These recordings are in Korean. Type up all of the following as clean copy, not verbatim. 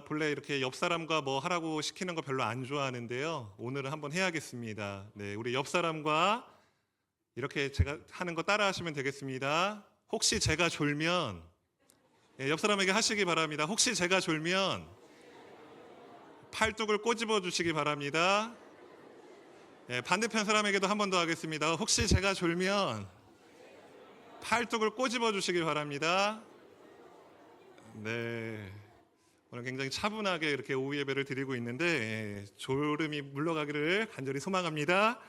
본래 이렇게 옆 사람과 뭐 하라고 시키는 거 별로 안 좋아하는데요. 오늘은 한번 해야겠습니다. 네, 우리 옆 사람과 이렇게 제가 하는 거 따라 하시면 되겠습니다. 혹시 제가 졸면, 옆 사람에게 하시기 바랍니다. 혹시 제가 졸면 팔뚝을 꼬집어 주시기 바랍니다. 반대편 사람에게도 한 번 더 하겠습니다. 혹시 제가 졸면 팔뚝을 꼬집어 주시기 바랍니다. 네. 오늘 굉장히 차분하게 이렇게 오후 예배를 드리고 있는데 졸음이 물러가기를 간절히 소망합니다.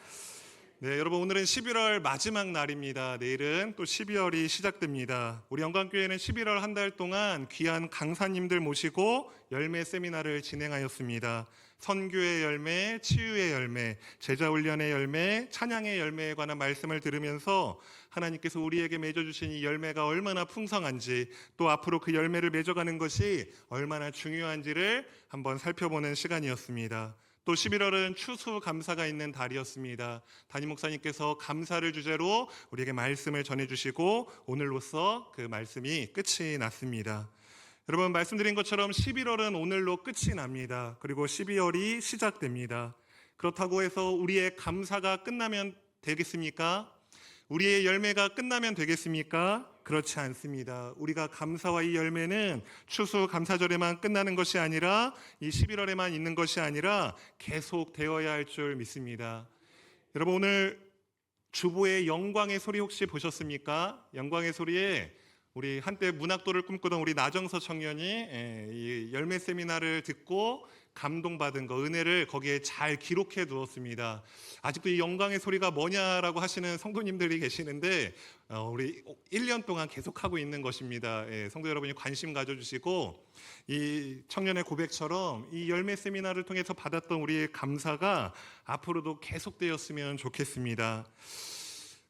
네, 여러분 오늘은 11월 마지막 날입니다. 내일은 또 12월이 시작됩니다. 우리 영광교회는 11월 한 달 동안 귀한 강사님들 모시고 열매 세미나를 진행하였습니다. 선교의 열매, 치유의 열매, 제자훈련의 열매, 찬양의 열매에 관한 말씀을 들으면서 하나님께서 우리에게 맺어주신 이 열매가 얼마나 풍성한지, 또 앞으로 그 열매를 맺어가는 것이 얼마나 중요한지를 한번 살펴보는 시간이었습니다. 또 11월은 추수감사가 있는 달이었습니다. 담임 목사님께서 감사를 주제로 우리에게 말씀을 전해주시고 오늘로써 그 말씀이 끝이 났습니다. 여러분 말씀드린 것처럼 11월은 오늘로 끝이 납니다. 그리고 12월이 시작됩니다. 그렇다고 해서 우리의 감사가 끝나면 되겠습니까? 우리의 열매가 끝나면 되겠습니까? 그렇지 않습니다. 우리가 감사와 이 열매는 추수감사절에만 끝나는 것이 아니라 이 11월에만 있는 것이 아니라 계속 되어야 할 줄 믿습니다. 여러분 오늘 주보의 영광의 소리 혹시 보셨습니까? 영광의 소리에 우리 한때 문학도를 꿈꾸던 우리 나정서 청년이 이 열매 세미나를 듣고 감동받은 거, 은혜를 거기에 잘 기록해 두었습니다. 아직도 이 영광의 소리가 뭐냐라고 하시는 성도님들이 계시는데 우리 1년 동안 계속하고 있는 것입니다. 성도 여러분이 관심 가져주시고 이 청년의 고백처럼 이 열매 세미나를 통해서 받았던 우리의 감사가 앞으로도 계속되었으면 좋겠습니다.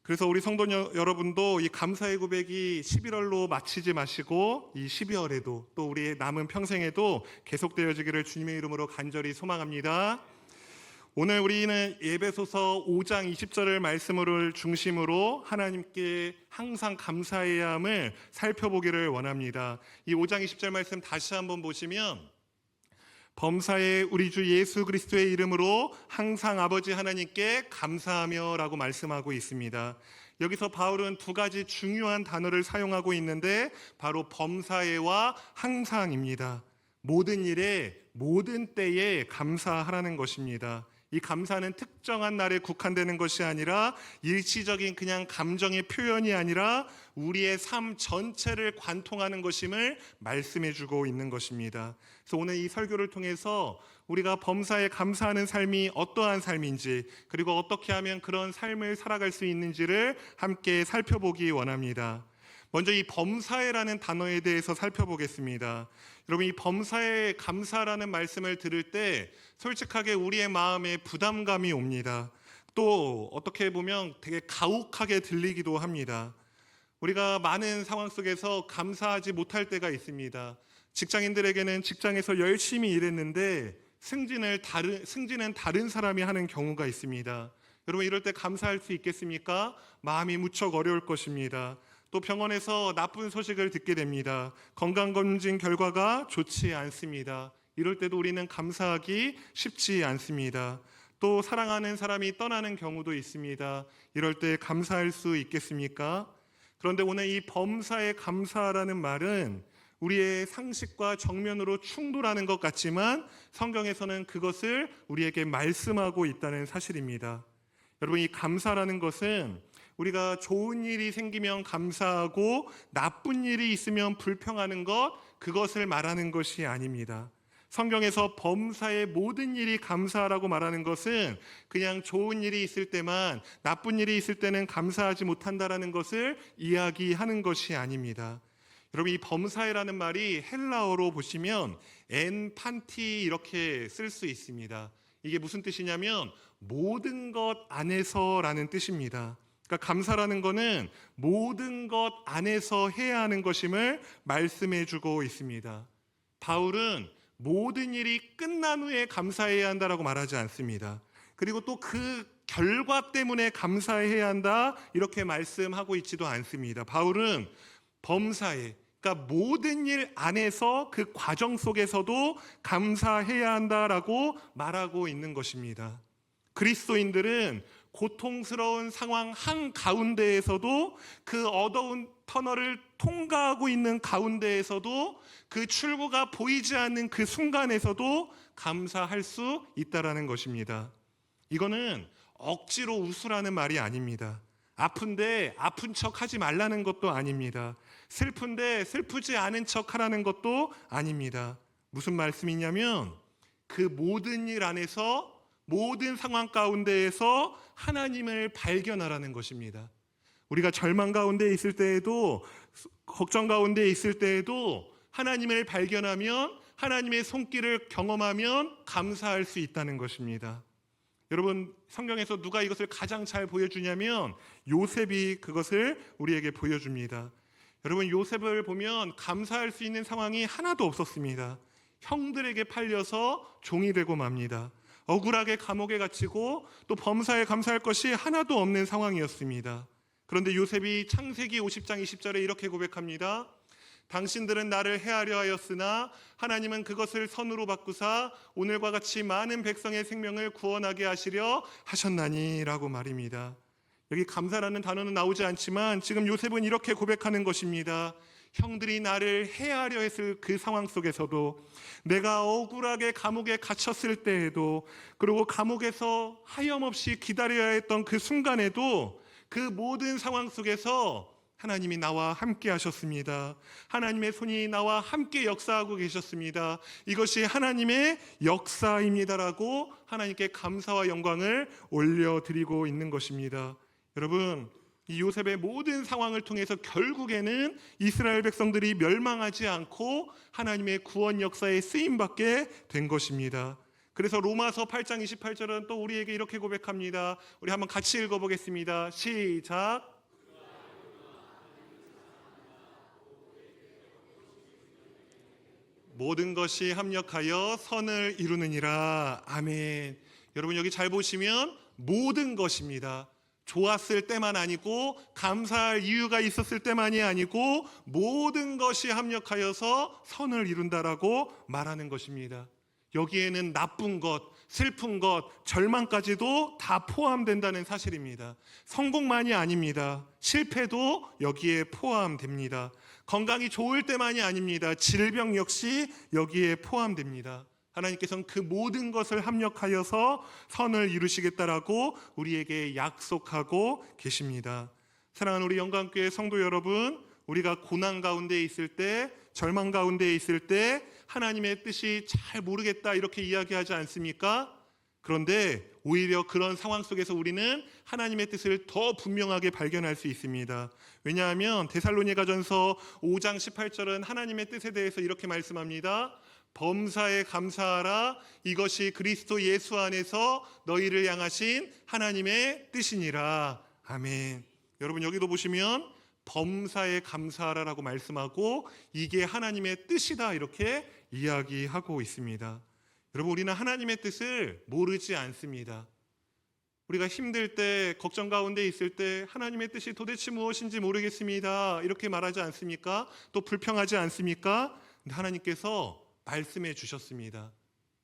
그래서 우리 성도 여러분도 이 감사의 고백이 11월로 마치지 마시고 이 12월에도 또 우리의 남은 평생에도 계속되어지기를 주님의 이름으로 간절히 소망합니다. 오늘 우리는 에베소서 5장 20절을 말씀을 중심으로 하나님께 항상 감사해야 함을 살펴보기를 원합니다. 이 5장 20절 말씀 다시 한번 보시면 범사에 우리 주 예수 그리스도의 이름으로 항상 아버지 하나님께 감사하며 라고 말씀하고 있습니다. 여기서 바울은 두 가지 중요한 단어를 사용하고 있는데 바로 범사에와 항상입니다. 모든 일에 모든 때에 감사하라는 것입니다. 이 감사는 특정한 날에 국한되는 것이 아니라 일시적인 그냥 감정의 표현이 아니라 우리의 삶 전체를 관통하는 것임을 말씀해 주고 있는 것입니다. 그래서 오늘 이 설교를 통해서 우리가 범사에 감사하는 삶이 어떠한 삶인지, 그리고 어떻게 하면 그런 삶을 살아갈 수 있는지를 함께 살펴보기 원합니다. 먼저 이 범사에라는 단어에 대해서 살펴보겠습니다. 여러분 이 범사에 감사라는 말씀을 들을 때 솔직하게 우리의 마음에 부담감이 옵니다. 또 어떻게 보면 되게 가혹하게 들리기도 합니다. 우리가 많은 상황 속에서 감사하지 못할 때가 있습니다. 직장인들에게는 직장에서 열심히 일했는데 승진은 다른 사람이 하는 경우가 있습니다. 여러분 이럴 때 감사할 수 있겠습니까? 마음이 무척 어려울 것입니다. 또 병원에서 나쁜 소식을 듣게 됩니다. 건강검진 결과가 좋지 않습니다. 이럴 때도 우리는 감사하기 쉽지 않습니다. 또 사랑하는 사람이 떠나는 경우도 있습니다. 이럴 때 감사할 수 있겠습니까? 그런데 오늘 이 범사에 감사라는 말은 우리의 상식과 정면으로 충돌하는 것 같지만 성경에서는 그것을 우리에게 말씀하고 있다는 사실입니다. 여러분 이 감사라는 것은 우리가 좋은 일이 생기면 감사하고 나쁜 일이 있으면 불평하는 그것을 말하는 것이 아닙니다. 성경에서 범사의 모든 일이 감사하라고 말하는 것은 그냥 좋은 일이 있을 때만, 나쁜 일이 있을 때는 감사하지 못한다라는 것을 이야기하는 것이 아닙니다. 여러분 이 범사에라는 말이 헬라어로 보시면 엔판티 이렇게 쓸 수 있습니다. 이게 무슨 뜻이냐면 모든 것 안에서라는 뜻입니다. 그러니까 감사라는 것은 모든 것 안에서 해야 하는 것임을 말씀해 주고 있습니다. 바울은 모든 일이 끝난 후에 감사해야 한다라고 말하지 않습니다. 그리고 또 그 결과 때문에 감사해야 한다 이렇게 말씀하고 있지도 않습니다. 바울은 범사에, 그러니까 모든 일 안에서 그 과정 속에서도 감사해야 한다라고 말하고 있는 것입니다. 그리스도인들은 고통스러운 상황 한가운데에서도 그 어두운 터널을 통과하고 있는 가운데에서도 그 출구가 보이지 않는 그 순간에서도 감사할 수 있다라는 것입니다. 이거는 억지로 웃으라는 말이 아닙니다. 아픈데 아픈 척 하지 말라는 것도 아닙니다. 슬픈데 슬프지 않은 척 하라는 것도 아닙니다. 무슨 말씀이냐면 그 모든 일 안에서 모든 상황 가운데에서 하나님을 발견하라는 것입니다. 우리가 절망 가운데 있을 때에도 걱정 가운데 있을 때에도 하나님을 발견하면 하나님의 손길을 경험하면 감사할 수 있다는 것입니다. 여러분, 성경에서 누가 이것을 가장 잘 보여주냐면 요셉이 그것을 우리에게 보여줍니다. 여러분, 요셉을 보면 감사할 수 있는 상황이 하나도 없었습니다. 형들에게 팔려서 종이 되고 맙니다. 억울하게 감옥에 갇히고 또 범사에 감사할 것이 하나도 없는 상황이었습니다. 그런데 요셉이 창세기 50장 20절에 이렇게 고백합니다. 당신들은 나를 해하려 하였으나 하나님은 그것을 선으로 바꾸사 오늘과 같이 많은 백성의 생명을 구원하게 하시려 하셨나니 라고 말입니다. 여기 감사라는 단어는 나오지 않지만 지금 요셉은 이렇게 고백하는 것입니다. 형들이 나를 해하려 했을 그 상황 속에서도, 내가 억울하게 감옥에 갇혔을 때에도, 그리고 감옥에서 하염없이 기다려야 했던 그 순간에도 그 모든 상황 속에서 하나님이 나와 함께 하셨습니다. 하나님의 손이 나와 함께 역사하고 계셨습니다. 이것이 하나님의 역사입니다라고 하나님께 감사와 영광을 올려드리고 있는 것입니다. 여러분, 이 요셉의 모든 상황을 통해서 결국에는 이스라엘 백성들이 멸망하지 않고 하나님의 구원 역사에 쓰임받게 된 것입니다. 그래서 로마서 8장 28절은 또 우리에게 이렇게 고백합니다. 우리 한번 같이 읽어보겠습니다. 시작. 모든 것이 합력하여 선을 이루느니라. 아멘. 여러분, 여기 잘 보시면 모든 것입니다. 좋았을 때만 아니고 감사할 이유가 있었을 때만이 아니고 모든 것이 합력하여서 선을 이룬다라고 말하는 것입니다. 여기에는 나쁜 것, 슬픈 것, 절망까지도 다 포함된다는 사실입니다. 성공만이 아닙니다. 실패도 여기에 포함됩니다. 건강이 좋을 때만이 아닙니다. 질병 역시 여기에 포함됩니다. 하나님께서는 그 모든 것을 합력하여서 선을 이루시겠다라고 우리에게 약속하고 계십니다. 사랑하는 우리 영광교회 성도 여러분, 우리가 고난 가운데 있을 때, 절망 가운데 있을 때 하나님의 뜻이 잘 모르겠다 이렇게 이야기하지 않습니까? 그런데 오히려 그런 상황 속에서 우리는 하나님의 뜻을 더 분명하게 발견할 수 있습니다. 왜냐하면 데살로니가전서 5장 18절은 하나님의 뜻에 대해서 이렇게 말씀합니다. 범사에 감사하라. 이것이 그리스도 예수 안에서 너희를 향하신 하나님의 뜻이니라. 아멘. 여러분, 여기도 보시면 범사에 감사하라라고 말씀하고 이게 하나님의 뜻이다 이렇게 이야기하고 있습니다. 여러분, 우리는 하나님의 뜻을 모르지 않습니다. 우리가 힘들 때, 걱정 가운데 있을 때 하나님의 뜻이 도대체 무엇인지 모르겠습니다 이렇게 말하지 않습니까? 또 불평하지 않습니까? 근데 하나님께서 말씀해 주셨습니다.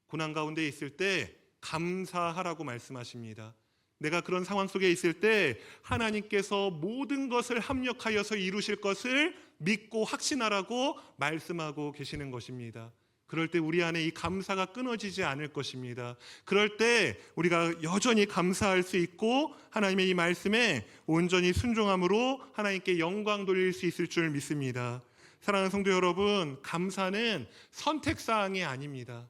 고난 가운데 있을 때 감사하라고 말씀하십니다. 내가 그런 상황 속에 있을 때 하나님께서 모든 것을 합력하여서 이루실 것을 믿고 확신하라고 말씀하고 계시는 것입니다. 그럴 때 우리 안에 이 감사가 끊어지지 않을 것입니다. 그럴 때 우리가 여전히 감사할 수 있고 하나님의 이 말씀에 온전히 순종함으로 하나님께 영광 돌릴 수 있을 줄 믿습니다. 사랑하는 성도 여러분, 감사는 선택사항이 아닙니다.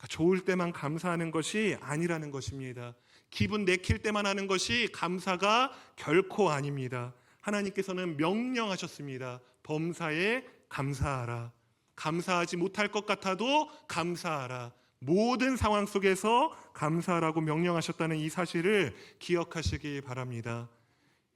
좋을 때만 감사하는 것이 아니라는 것입니다. 기분 내킬 때만 하는 것이 감사가 결코 아닙니다. 하나님께서는 명령하셨습니다. 범사에 감사하라. 감사하지 못할 것 같아도 감사하라. 모든 상황 속에서 감사하라고 명령하셨다는 이 사실을 기억하시기 바랍니다.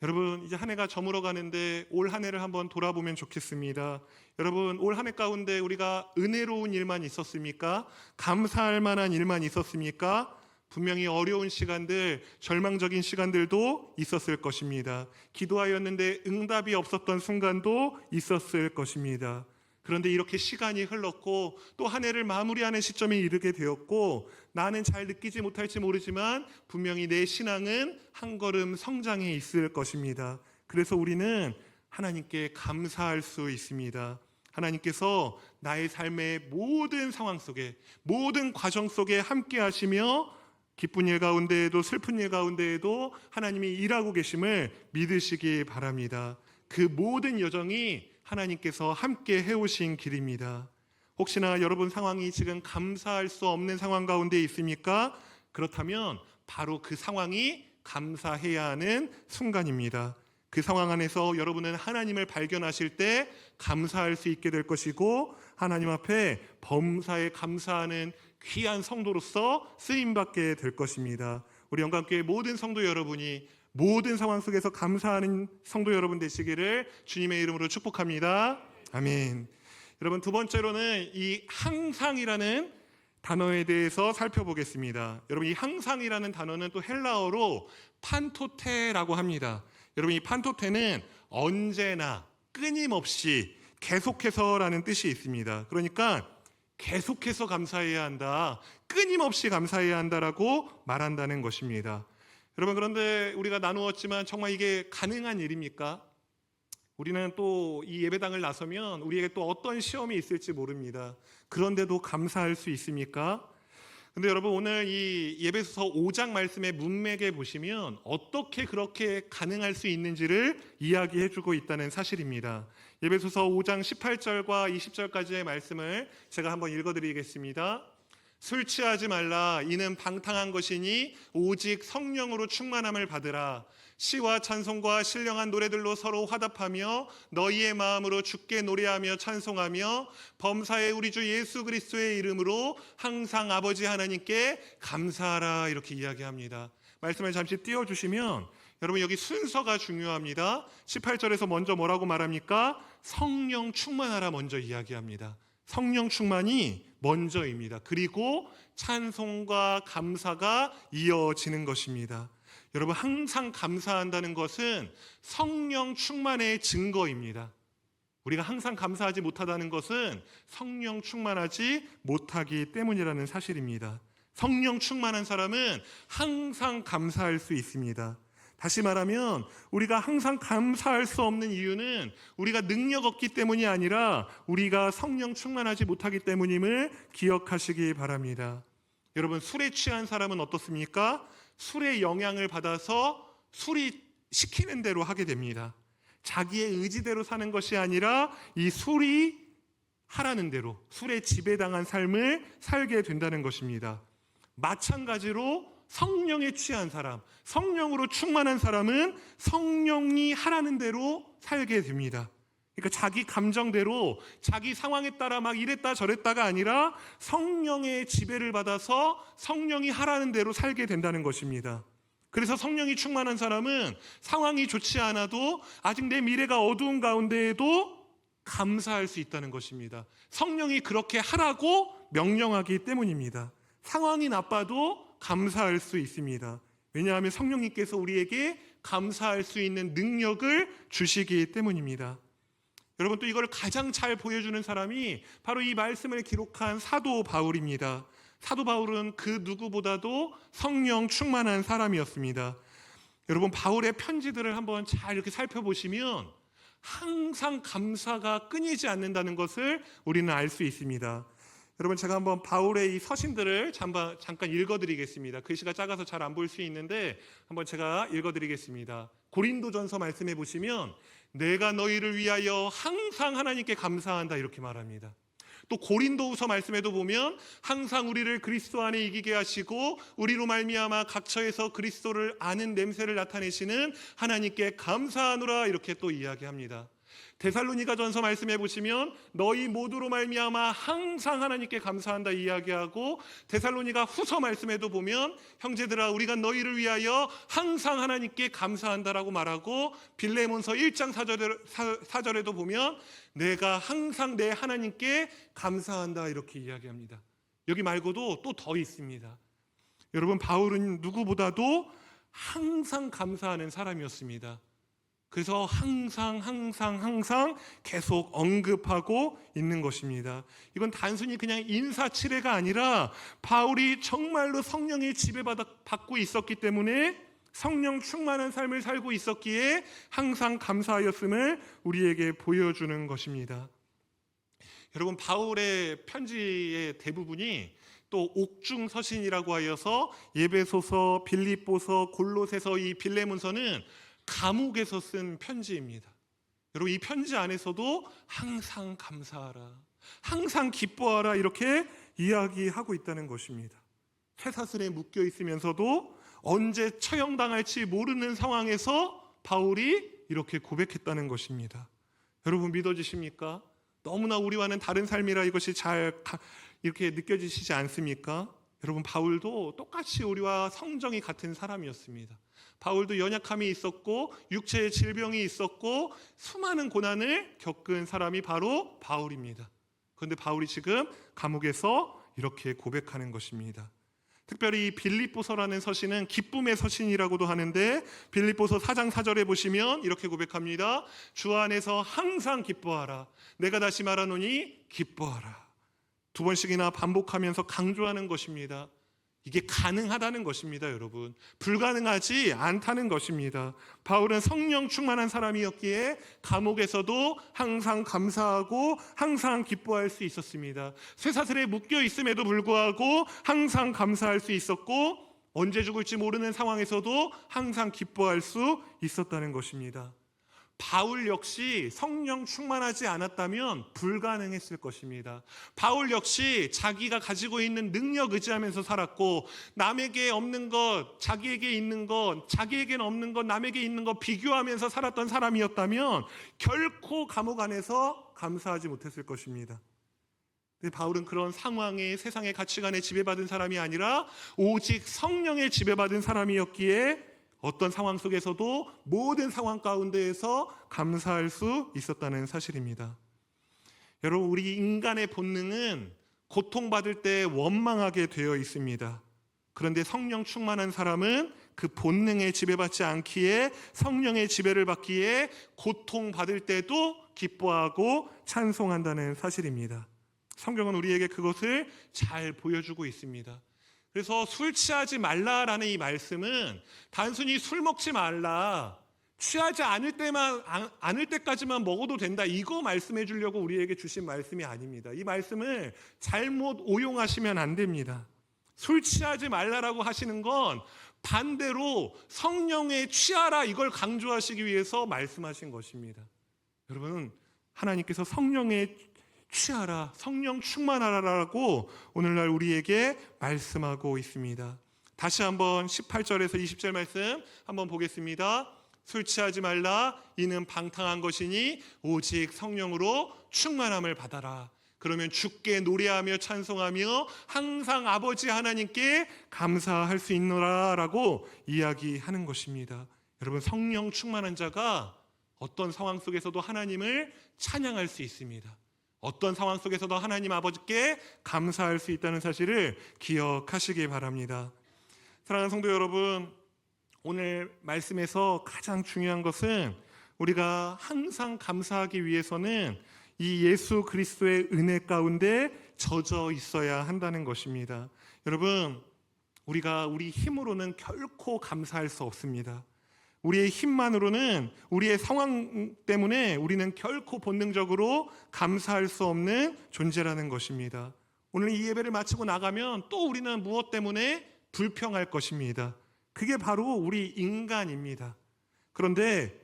여러분, 이제 한 해가 저물어 가는데 올 한 해를 한번 돌아보면 좋겠습니다. 여러분, 올 한 해 가운데 우리가 은혜로운 일만 있었습니까? 감사할 만한 일만 있었습니까? 분명히 어려운 시간들, 절망적인 시간들도 있었을 것입니다. 기도하였는데 응답이 없었던 순간도 있었을 것입니다. 그런데 이렇게 시간이 흘렀고 또 한 해를 마무리하는 시점에 이르게 되었고, 나는 잘 느끼지 못할지 모르지만 분명히 내 신앙은 한 걸음 성장해 있을 것입니다. 그래서 우리는 하나님께 감사할 수 있습니다. 하나님께서 나의 삶의 모든 상황 속에, 모든 과정 속에 함께 하시며 기쁜 일 가운데에도 슬픈 일 가운데에도 하나님이 일하고 계심을 믿으시기 바랍니다. 그 모든 여정이 하나님께서 함께 해오신 길입니다. 혹시나 여러분 상황이 지금 감사할 수 없는 상황 가운데 있습니까? 그렇다면 바로 그 상황이 감사해야 하는 순간입니다. 그 상황 안에서 여러분은 하나님을 발견하실 때 감사할 수 있게 될 것이고, 하나님 앞에 범사에 감사하는 귀한 성도로서 쓰임받게 될 것입니다. 우리 영광교회 모든 성도 여러분이 모든 상황 속에서 감사하는 성도 여러분 되시기를 주님의 이름으로 축복합니다. 아멘. 여러분, 두 번째로는 이 항상이라는 단어에 대해서 살펴보겠습니다. 여러분, 이 항상이라는 단어는 또 헬라어로 판토테라고 합니다. 여러분, 이 판토테는 언제나, 끊임없이, 계속해서라는 뜻이 있습니다. 그러니까 계속해서 감사해야 한다, 끊임없이 감사해야 한다라고 말한다는 것입니다. 여러분, 그런데 우리가 나누었지만 정말 이게 가능한 일입니까? 우리는 또 이 예배당을 나서면 우리에게 또 어떤 시험이 있을지 모릅니다. 그런데도 감사할 수 있습니까? 근데 여러분, 오늘 이 예배소서 5장 말씀의 문맥에 보시면 어떻게 그렇게 가능할 수 있는지를 이야기해주고 있다는 사실입니다. 예배소서 5장 18절과 20절까지의 말씀을 제가 한번 읽어드리겠습니다. 술 취하지 말라. 이는 방탕한 것이니 오직 성령으로 충만함을 받으라. 시와 찬송과 신령한 노래들로 서로 화답하며 너희의 마음으로 주께 노래하며 찬송하며 범사의 우리 주 예수 그리스도의 이름으로 항상 아버지 하나님께 감사하라. 이렇게 이야기합니다. 말씀을 잠시 띄워주시면 여러분, 여기 순서가 중요합니다. 18절에서 먼저 뭐라고 말합니까? 성령 충만하라 먼저 이야기합니다. 성령 충만이 먼저입니다. 그리고 찬송과 감사가 이어지는 것입니다. 여러분, 항상 감사한다는 것은 성령 충만의 증거입니다. 우리가 항상 감사하지 못하다는 것은 성령 충만하지 못하기 때문이라는 사실입니다. 성령 충만한 사람은 항상 감사할 수 있습니다. 다시 말하면 우리가 항상 감사할 수 없는 이유는 우리가 능력 없기 때문이 아니라 우리가 성령 충만하지 못하기 때문임을 기억하시기 바랍니다. 여러분, 술에 취한 사람은 어떻습니까? 술의 영향을 받아서 술이 시키는 대로 하게 됩니다. 자기의 의지대로 사는 것이 아니라 이 술이 하라는 대로, 술에 지배당한 삶을 살게 된다는 것입니다. 마찬가지로 성령에 취한 사람, 성령으로 충만한 사람은 성령이 하라는 대로 살게 됩니다. 그러니까 자기 감정대로, 자기 상황에 따라 막 이랬다 저랬다가 아니라 성령의 지배를 받아서 성령이 하라는 대로 살게 된다는 것입니다. 그래서 성령이 충만한 사람은 상황이 좋지 않아도, 아직 내 미래가 어두운 가운데에도 감사할 수 있다는 것입니다. 성령이 그렇게 하라고 명령하기 때문입니다. 상황이 나빠도 감사할 수 있습니다. 왜냐하면 성령님께서 우리에게 감사할 수 있는 능력을 주시기 때문입니다. 여러분, 또 이걸 가장 잘 보여주는 사람이 바로 이 말씀을 기록한 사도 바울입니다. 사도 바울은 그 누구보다도 성령 충만한 사람이었습니다. 여러분, 바울의 편지들을 한번 잘 이렇게 살펴보시면 항상 감사가 끊이지 않는다는 것을 우리는 알 수 있습니다. 여러분, 제가 한번 바울의 이 서신들을 잠깐 읽어드리겠습니다. 글씨가 작아서 잘 안 보일 수 있는데 한번 제가 읽어드리겠습니다. 고린도전서 말씀해 보시면 내가 너희를 위하여 항상 하나님께 감사한다 이렇게 말합니다. 또 고린도후서 말씀에도 보면 항상 우리를 그리스도 안에 이기게 하시고 우리로 말미암아 각처에서 그리스도를 아는 냄새를 나타내시는 하나님께 감사하노라 이렇게 또 이야기합니다. 데살로니가전서 말씀해 보시면 너희 모두로 말미암아 항상 하나님께 감사한다 이야기하고, 데살로니가 후서 말씀에도 보면 형제들아 우리가 너희를 위하여 항상 하나님께 감사한다라고 말하고, 빌레몬서 1장 4절에도 보면 내가 항상 내 하나님께 감사한다 이렇게 이야기합니다. 여기 말고도 또 더 있습니다. 여러분, 바울은 누구보다도 항상 감사하는 사람이었습니다. 그래서 항상 계속 언급하고 있는 것입니다. 이건 단순히 그냥 인사치레가 아니라 바울이 정말로 성령의 지배받고 있었기 때문에, 성령 충만한 삶을 살고 있었기에 항상 감사하였음을 우리에게 보여주는 것입니다. 여러분, 바울의 편지의 대부분이 또 옥중서신이라고 하여서 예배소서, 빌립보서, 골로새서, 이 빌레몬서는 감옥에서 쓴 편지입니다. 여러분, 이 편지 안에서도 항상 감사하라, 항상 기뻐하라, 이렇게 이야기하고 있다는 것입니다. 쇠사슬에 묶여 있으면서도 언제 처형당할지 모르는 상황에서 바울이 이렇게 고백했다는 것입니다. 여러분, 믿어지십니까? 너무나 우리와는 다른 삶이라 이것이 잘 이렇게 느껴지시지 않습니까? 여러분, 바울도 똑같이 우리와 성정이 같은 사람이었습니다. 바울도 연약함이 있었고 육체의 질병이 있었고 수많은 고난을 겪은 사람이 바로 바울입니다. 그런데 바울이 지금 감옥에서 이렇게 고백하는 것입니다. 특별히 이 빌립보서라는 서신은 기쁨의 서신이라고도 하는데, 빌립보서 4장 4절에 보시면 이렇게 고백합니다. 주 안에서 항상 기뻐하라. 내가 다시 말하노니 기뻐하라. 2번씩이나 반복하면서 강조하는 것입니다. 이게 가능하다는 것입니다, 여러분. 불가능하지 않다는 것입니다. 바울은 성령 충만한 사람이었기에 감옥에서도 항상 감사하고 항상 기뻐할 수 있었습니다. 쇠사슬에 묶여 있음에도 불구하고 항상 감사할 수 있었고, 언제 죽을지 모르는 상황에서도 항상 기뻐할 수 있었다는 것입니다. 바울 역시 성령 충만하지 않았다면 불가능했을 것입니다. 바울 역시 자기가 가지고 있는 능력 의지하면서 살았고, 남에게 없는 것, 자기에게 있는 것, 자기에게는 없는 것, 남에게 있는 것 비교하면서 살았던 사람이었다면 결코 감옥 안에서 감사하지 못했을 것입니다. 근데 바울은 그런 상황에, 세상의 가치관에 지배받은 사람이 아니라 오직 성령에 지배받은 사람이었기에 어떤 상황 속에서도 모든 상황 가운데에서 감사할 수 있었다는 사실입니다. 여러분, 우리 인간의 본능은 고통받을 때 원망하게 되어 있습니다. 그런데 성령 충만한 사람은 그 본능에 지배받지 않기에, 성령의 지배를 받기에 고통받을 때도 기뻐하고 찬송한다는 사실입니다. 성경은 우리에게 그것을 잘 보여주고 있습니다. 그래서 술 취하지 말라라는 이 말씀은 단순히 술 먹지 말라, 취하지 않을 때까지만 먹어도 된다, 이거 말씀해 주려고 우리에게 주신 말씀이 아닙니다. 이 말씀을 잘못 오용하시면 안 됩니다. 술 취하지 말라라고 하시는 건 반대로 성령에 취하라, 이걸 강조하시기 위해서 말씀하신 것입니다. 여러분, 하나님께서 성령에 취하라, 성령 충만하라라고 오늘날 우리에게 말씀하고 있습니다. 다시 한번 18절에서 20절 말씀 한번 보겠습니다. 술 취하지 말라, 이는 방탕한 것이니 오직 성령으로 충만함을 받아라. 그러면 주께 노래하며 찬송하며 항상 아버지 하나님께 감사할 수 있노라라고 이야기하는 것입니다. 여러분, 성령 충만한 자가 어떤 상황 속에서도 하나님을 찬양할 수 있습니다. 어떤 상황 속에서도 하나님 아버지께 감사할 수 있다는 사실을 기억하시기 바랍니다. 사랑하는 성도 여러분, 오늘 말씀에서 가장 중요한 것은 우리가 항상 감사하기 위해서는 이 예수 그리스도의 은혜 가운데 젖어 있어야 한다는 것입니다. 여러분, 우리가 우리 힘으로는 결코 감사할 수 없습니다. 우리의 힘만으로는, 우리의 상황 때문에 우리는 결코 본능적으로 감사할 수 없는 존재라는 것입니다. 오늘 이 예배를 마치고 나가면 또 우리는 무엇 때문에 불평할 것입니다. 그게 바로 우리 인간입니다. 그런데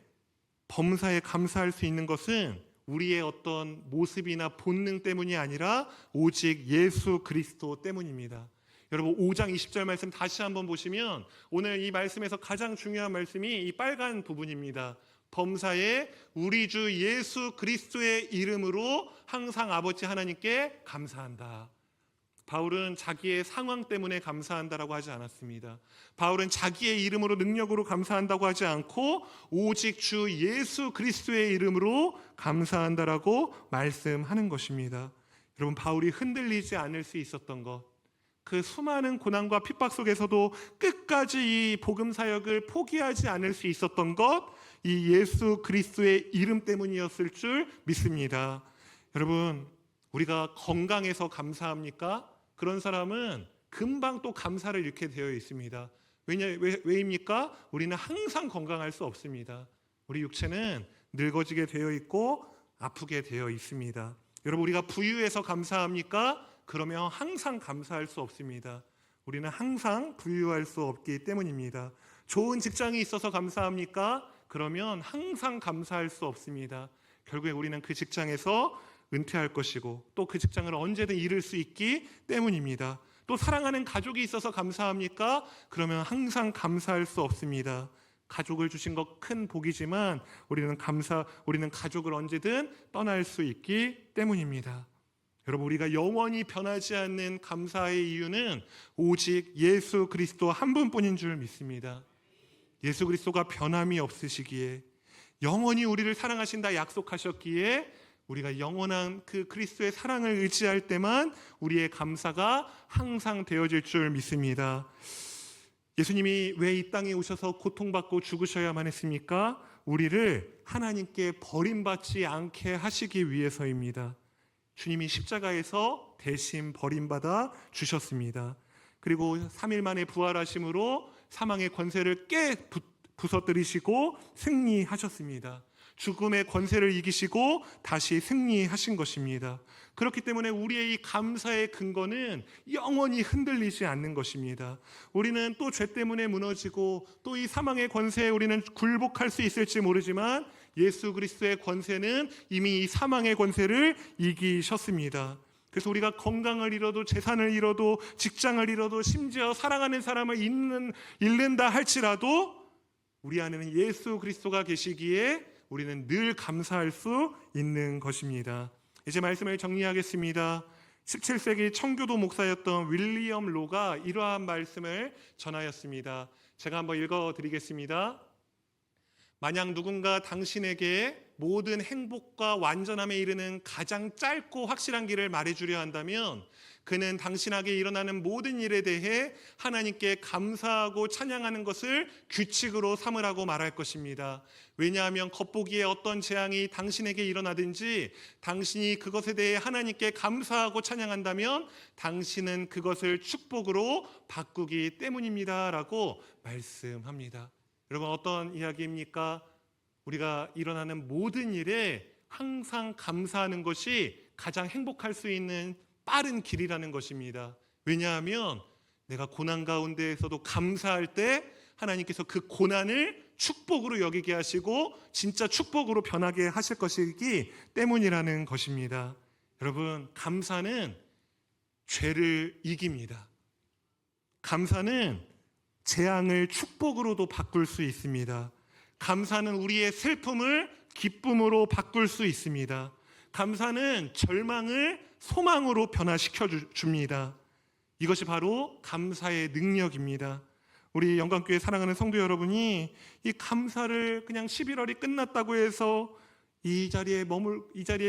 범사에 감사할 수 있는 것은 우리의 어떤 모습이나 본능 때문이 아니라 오직 예수 그리스도 때문입니다. 여러분, 5장 20절 말씀 다시 한번 보시면 오늘 이 말씀에서 가장 중요한 말씀이 이 빨간 부분입니다. 범사에 우리 주 예수 그리스도의 이름으로 항상 아버지 하나님께 감사한다. 바울은 자기의 상황 때문에 감사한다라고 하지 않았습니다. 바울은 자기의 이름으로, 능력으로 감사한다고 하지 않고 오직 주 예수 그리스도의 이름으로 감사한다라고 말씀하는 것입니다. 여러분, 바울이 흔들리지 않을 수 있었던 것, 그 수많은 고난과 핍박 속에서도 끝까지 이 복음 사역을 포기하지 않을 수 있었던 것, 이 예수 그리스도의 이름 때문이었을 줄 믿습니다. 여러분, 우리가 건강해서 감사합니까? 그런 사람은 금방 또 감사를 잃게 되어 있습니다. 왜입니까? 우리는 항상 건강할 수 없습니다. 우리 육체는 늙어지게 되어 있고 아프게 되어 있습니다. 여러분, 우리가 부유해서 감사합니까? 그러면 항상 감사할 수 없습니다. 우리는 항상 부유할 수 없기 때문입니다. 좋은 직장이 있어서 감사합니까? 그러면 항상 감사할 수 없습니다. 결국에 우리는 그 직장에서 은퇴할 것이고 또 그 직장을 언제든 잃을 수 있기 때문입니다. 또 사랑하는 가족이 있어서 감사합니까? 그러면 항상 감사할 수 없습니다. 가족을 주신 것 큰 복이지만 우리는 가족을 언제든 떠날 수 있기 때문입니다. 여러분, 우리가 영원히 변하지 않는 감사의 이유는 오직 예수 그리스도 한 분뿐인 줄 믿습니다. 예수 그리스도가 변함이 없으시기에, 영원히 우리를 사랑하신다 약속하셨기에, 우리가 영원한 그 그리스도의 사랑을 의지할 때만 우리의 감사가 항상 되어질 줄 믿습니다. 예수님이 왜 이 땅에 오셔서 고통받고 죽으셔야만 했습니까? 우리를 하나님께 버림받지 않게 하시기 위해서입니다. 주님이 십자가에서 대신 버림받아 주셨습니다. 그리고 3일 만에 부활하심으로 사망의 권세를 부서뜨리시고 승리하셨습니다. 죽음의 권세를 이기시고 다시 승리하신 것입니다. 그렇기 때문에 우리의 이 감사의 근거는 영원히 흔들리지 않는 것입니다. 우리는 또 죄 때문에 무너지고 또 이 사망의 권세에 우리는 굴복할 수 있을지 모르지만 예수 그리스도의 권세는 이미 이 사망의 권세를 이기셨습니다. 그래서 우리가 건강을 잃어도 재산을 잃어도 직장을 잃어도 심지어 사랑하는 사람을 잃는다 할지라도 우리 안에는 예수 그리스도가 계시기에 우리는 늘 감사할 수 있는 것입니다. 이제 말씀을 정리하겠습니다. 17세기 청교도 목사였던 윌리엄 로가 이러한 말씀을 전하였습니다. 제가 한번 읽어드리겠습니다. 만약 누군가 당신에게 모든 행복과 완전함에 이르는 가장 짧고 확실한 길을 말해주려 한다면 그는 당신에게 일어나는 모든 일에 대해 하나님께 감사하고 찬양하는 것을 규칙으로 삼으라고 말할 것입니다. 왜냐하면 겉보기에 어떤 재앙이 당신에게 일어나든지 당신이 그것에 대해 하나님께 감사하고 찬양한다면 당신은 그것을 축복으로 바꾸기 때문입니다 라고 말씀합니다. 여러분, 어떤 이야기입니까? 우리가 일어나는 모든 일에 항상 감사하는 것이 가장 행복할 수 있는 빠른 길이라는 것입니다. 왜냐하면 내가 고난 가운데에서도 감사할 때 하나님께서 그 고난을 축복으로 여기게 하시고 진짜 축복으로 변하게 하실 것이기 때문이라는 것입니다. 여러분, 감사는 죄를 이깁니다. 감사는 재앙을 축복으로도 바꿀 수 있습니다. 감사는 우리의 슬픔을 기쁨으로 바꿀 수 있습니다. 감사는 절망을 소망으로 변화시켜 줍니다. 이것이 바로 감사의 능력입니다. 우리 영광교회 사랑하는 성도 여러분이 이 감사를 그냥 11월이 끝났다고 해서 이 자리에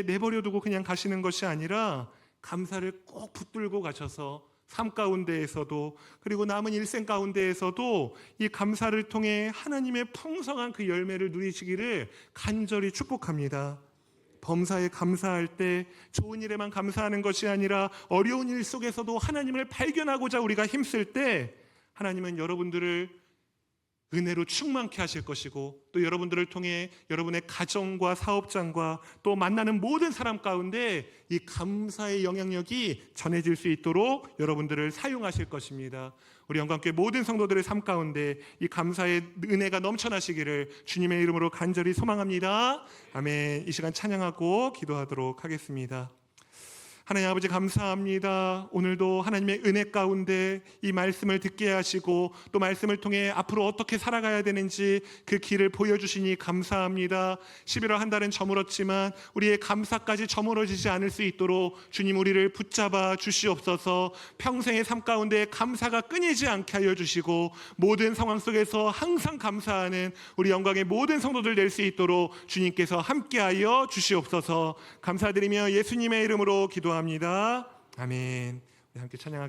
내버려 두고 그냥 가시는 것이 아니라 감사를 꼭 붙들고 가셔서 삶 가운데에서도 그리고 남은 일생 가운데에서도 이 감사를 통해 하나님의 풍성한 그 열매를 누리시기를 간절히 축복합니다. 범사에 감사할 때 좋은 일에만 감사하는 것이 아니라 어려운 일 속에서도 하나님을 발견하고자 우리가 힘쓸 때 하나님은 여러분들을 은혜로 충만케 하실 것이고 또 여러분들을 통해 여러분의 가정과 사업장과 또 만나는 모든 사람 가운데 이 감사의 영향력이 전해질 수 있도록 여러분들을 사용하실 것입니다. 우리 영광교회 모든 성도들의 삶 가운데 이 감사의 은혜가 넘쳐나시기를 주님의 이름으로 간절히 소망합니다. 아멘. 이 시간 찬양하고 기도하도록 하겠습니다. 하나님 아버지 감사합니다. 오늘도 하나님의 은혜 가운데 이 말씀을 듣게 하시고 또 말씀을 통해 앞으로 어떻게 살아가야 되는지 그 길을 보여주시니 감사합니다. 11월 한 달은 저물었지만 우리의 감사까지 저물어지지 않을 수 있도록 주님 우리를 붙잡아 주시옵소서. 평생의 삶 가운데 감사가 끊이지 않게 하여 주시고 모든 상황 속에서 항상 감사하는 우리 영광의 모든 성도들 될 수 있도록 주님께서 함께하여 주시옵소서. 감사드리며 예수님의 이름으로 기도합니다. 아멘. 함께 찬양하겠습니다.